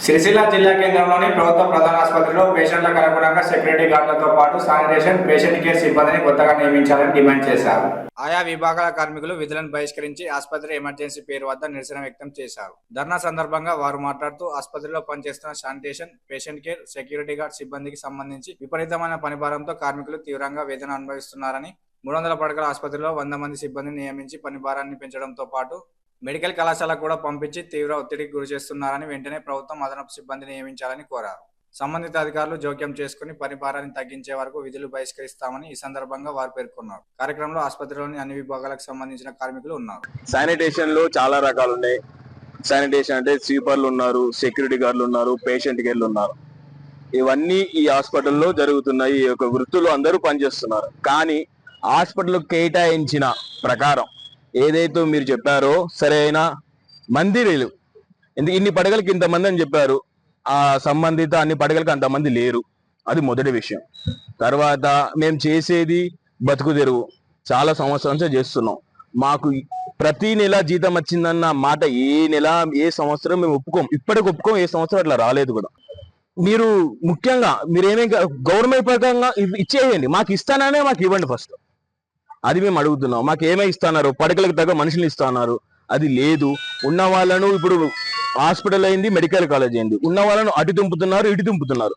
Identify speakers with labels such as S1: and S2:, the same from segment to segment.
S1: సిరిసిల్ల జిల్లా కేంద్రంలోని ప్రభుత్వ ప్రధాన ఆసుపత్రిలో పేషెంట్లకు అనుగుణంగా సెక్యూరిటీ గార్డులతో పాటు శానిటేషన్, పేషెంట్ కేర్ సిబ్బందిని కొత్తగా నియమించాలని డిమాండ్ చేశారు. ఆయా విభాగాల కార్మికులు విధులను బహిష్కరించి ఆసుపత్రి ఎమర్జెన్సీ పేరు వద్ద నిరసన వ్యక్తం చేశారు. ధర్నా సందర్భంగా వారు మాట్లాడుతూ ఆసుపత్రిలో పనిచేస్తున్న sanitation, patient care, security guard సిబ్బందికి సంబంధించి విపరీతమైన పనిభారంతో కార్మికులు తీవ్రంగా వేదన అనుభవిస్తున్నారని, 300 పడకల ఆసుపత్రిలో 100 మంది సిబ్బందిని నియమించి పని భారాన్ని పెంచడంతో పాటు మెడికల్ కళాశాలకు కూడా పంపించి తీవ్ర ఒత్తిడికి గురి చేస్తున్నారని, వెంటనే ప్రభుత్వం అదనపు సిబ్బందిని నియమించాలని కోరారు. సంబంధిత అధికారులు జోక్యం చేసుకుని పని భారాన్ని తగ్గించే వరకు విధులు బహిష్కరిస్తామని ఈ సందర్భంగా వారు పేర్కొన్నారు. కార్యక్రమంలో ఆసుపత్రిలోని అన్ని విభాగాలకు సంబంధించిన కార్మికులు ఉన్నారు.
S2: శానిటేషన్ లో చాలా రకాలు ఉన్నాయి. శానిటేషన్ అంటే స్వీపర్లు ఉన్నారు, సెక్యూరిటీ గార్డులు ఉన్నారు, పేషెంట్ కేర్లు ఉన్నారు. ఇవన్నీ ఈ హాస్పిటల్లో జరుగుతున్నాయి. ఈ యొక్క వృత్తులు అందరూ పనిచేస్తున్నారు. కానీ హాస్పిటల్ కేటాయించిన ప్రకారం ఏదైతే మీరు చెప్పారో సరైన మంది లేరు. ఇన్ని పడగలకి ఇంతమంది అని చెప్పారు. ఆ సంబంధిత అన్ని పడగలకి అంతమంది లేరు. అది మొదటి విషయం. తర్వాత మేము చేసేది బతుకు తెరువు చాలా సంవత్సరం నుంచి చేస్తున్నాం. మాకు ప్రతి నెల జీతం వచ్చిందన్న మాట ఏ నెల ఏ సంవత్సరం మేము ఒప్పుకోం. ఇప్పటికి ఒప్పుకోం. ఏ సంవత్సరం అట్లా రాలేదు కూడా. మీరు ముఖ్యంగా మీరేమేం గవర్నమెంట్ ప్రకారంగా ఇచ్చేయండి, మాకు ఇస్తాననే మాకు ఇవ్వండి ఫస్ట్. అది మేము అడుగుతున్నాం. మాకు ఏమై ఇస్తున్నారు? పడకలకు తగ్గ మనుషులు ఇస్తున్నారు. అది లేదు. ఉన్న వాళ్ళను ఇప్పుడు హాస్పిటల్ అయింది, మెడికల్ కాలేజ్ అయింది, ఉన్న వాళ్ళను అటు దింపుతున్నారు, ఇటు దింపుతున్నారు.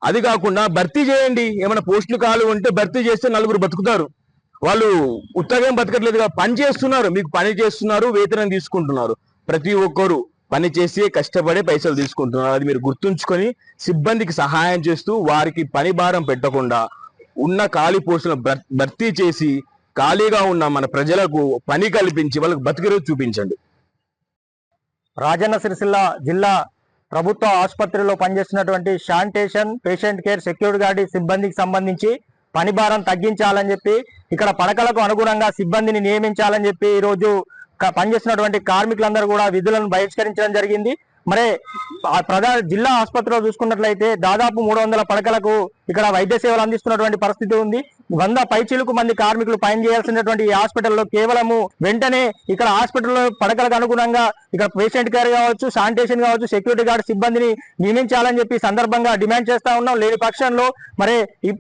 S2: అది కాకుండా భర్తీ చేయండి. ఏమైనా పోస్టులు ఖాళీ ఉంటే భర్తీ చేస్తే 4 బతుకుతారు. వాళ్ళు ఉత్తగం బతకట్లేదుగా, పని చేస్తున్నారు. మీకు పని చేస్తున్నారు, వేతనం తీసుకుంటున్నారు. ప్రతి ఒక్కరు పని చేసి కష్టపడే పైసలు తీసుకుంటున్నారు. అది మీరు గుర్తుంచుకొని సిబ్బందికి సహాయం చేస్తూ వారికి పని భారం పెట్టకుండా ఉన్న ఖాళీ పోస్టులను భర్తీ చేసి ఖాళీగా ఉన్న మన ప్రజలకు పని కల్పించి వాళ్ళకి బతికిరోజు చూపించండి.
S3: రాజన్న సిరిసిల్ల జిల్లా ప్రభుత్వ ఆసుపత్రిలో పనిచేస్తున్నటువంటి sanitation, patient care, security guard సిబ్బందికి సంబంధించి పని భారం తగ్గించాలని చెప్పి, ఇక్కడ పడకలకు అనుగుణంగా సిబ్బందిని నియమించాలని చెప్పి ఈరోజు పనిచేస్తున్నటువంటి కార్మికులందరూ కూడా విధులను బహిష్కరించడం జరిగింది. మరి ప్రధాన జిల్లా ఆసుపత్రిలో చూసుకున్నట్లయితే దాదాపు 300 పడకలకు ఇక్కడ వైద్య సేవలు అందిస్తున్నటువంటి పరిస్థితి ఉంది. 100 పైచీలకు మంది కార్మికులు పనిచేయాల్సినటువంటి ఈ హాస్పిటల్లో కేవలము వెంటనే ఇక్కడ హాస్పిటల్లో పడకలకు అనుగుణంగా ఇక్కడ పేషెంట్ కేర్ కావచ్చు, శానిటేషన్ కావచ్చు, సెక్యూరిటీ గార్డ్ సిబ్బందిని నియమించాలని చెప్పి సందర్భంగా డిమాండ్ చేస్తా ఉన్నాం. లేని పక్షంలో మరి ఈ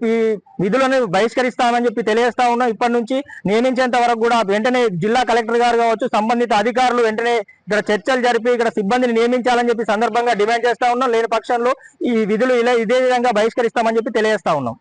S3: విధులను బహిష్కరిస్తామని చెప్పి తెలియజేస్తా ఉన్నాం. ఇప్పటి నుంచి నియమించేంత వరకు కూడా వెంటనే జిల్లా కలెక్టర్ గారు కావచ్చు, సంబంధిత అధికారులు వెంటనే ఇక్కడ చర్చలు జరిపి ఇక్కడ సిబ్బందిని నియమించాలని చెప్పి సందర్భంగా డిమాండ్ చేస్తా ఉన్నాం. లేని పక్షంలో ఈ విధులు ఇదే విధంగా బహిష్కరిస్తామని చెప్పి తెలియజేస్తా ఉన్నాం.